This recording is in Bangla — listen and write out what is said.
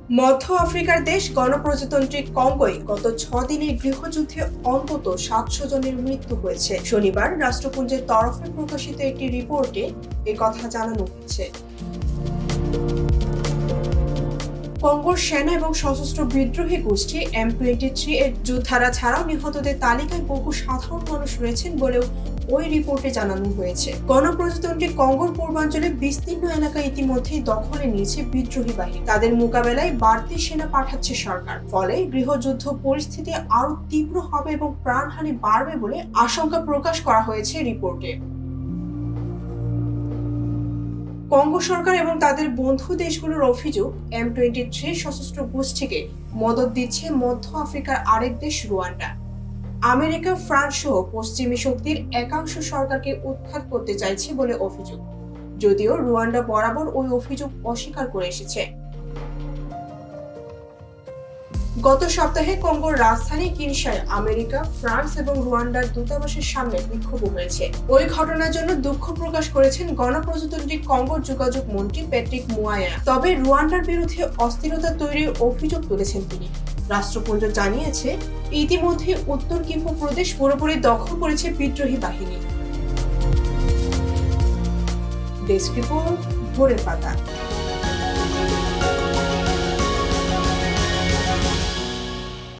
মধ্য আফ্রিকার দেশ গণপ্রজাতন্ত্রী কঙ্গোয় গত 6 দিনের গৃহযুদ্ধে অন্তত 700 জনের মৃত্যু হয়েছে। শনিবার রাষ্ট্রপুঞ্জের তরফে প্রকাশিত একটি রিপোর্টে কথা জানানো হয়েছে। কঙ্গোর সেনা এবং সশস্ত্র বিদ্রোহী গোষ্ঠী M23 এর যোদ্ধারা ছাড়াও নিহতদের তালিকায় বহু সাধারণ মানুষ রয়েছেন বলেও ওই রিপোর্টে জানানো হয়েছে। গণপ্রজাতন্ত্রী কঙ্গোর পূর্বাঞ্চলে বিস্তীর্ণ এলাকা ইতিমধ্যেই দখলে নিয়েছে বিদ্রোহী বাহিনী। তাদের মোকাবেলায় বাড়তি সেনা পাঠাচ্ছে সরকার। ফলে গৃহযুদ্ধ পরিস্থিতি আরো তীব্র হবে এবং প্রাণহানি বাড়বে বলে আশঙ্কা প্রকাশ করা হয়েছে রিপোর্টে। কঙ্গো সরকার এবং তাদের বন্ধু দেশগুলোর অভিযোগ, M23 সশস্ত্র গোষ্ঠীকে মদদ দিচ্ছে মধ্য আফ্রিকার আরেক দেশ রুয়ান্ডা। আমেরিকা, ফ্রান্স সহ পশ্চিমী শক্তির একাংশ সরকারকে উৎখাত করতে চাইছে বলে অভিযোগ, যদিও রুয়ান্ডা বরাবর ওই অভিযোগ অস্বীকার করে এসেছে। গত সপ্তাহে কঙ্গোর রাজধানী কিনশাসায় আমেরিকা, ফ্রান্স এবং রুয়ান্ডার দূতাবাসের সামনে বিক্ষোভ হয়েছে। ওই ঘটনার জন্য দুঃখ প্রকাশ করেছেন গণপ্রজাতন্ত্রী কঙ্গোর যোগাযোগ মন্ত্রী প্যাট্রিক মুয়ায়া। তবে রুয়ান্ডার বিরুদ্ধে অস্থিরতা তৈরির অভিযোগ তুলেছেন তিনি। রাষ্ট্রপুঞ্জ জানিয়েছে, ইতিমধ্যে উত্তর কিভু প্রদেশ পুরোপুরি দখল করেছে বিদ্রোহী বাহিনী। ডেস্ক রিপোর্ট, ভোরের পাতা।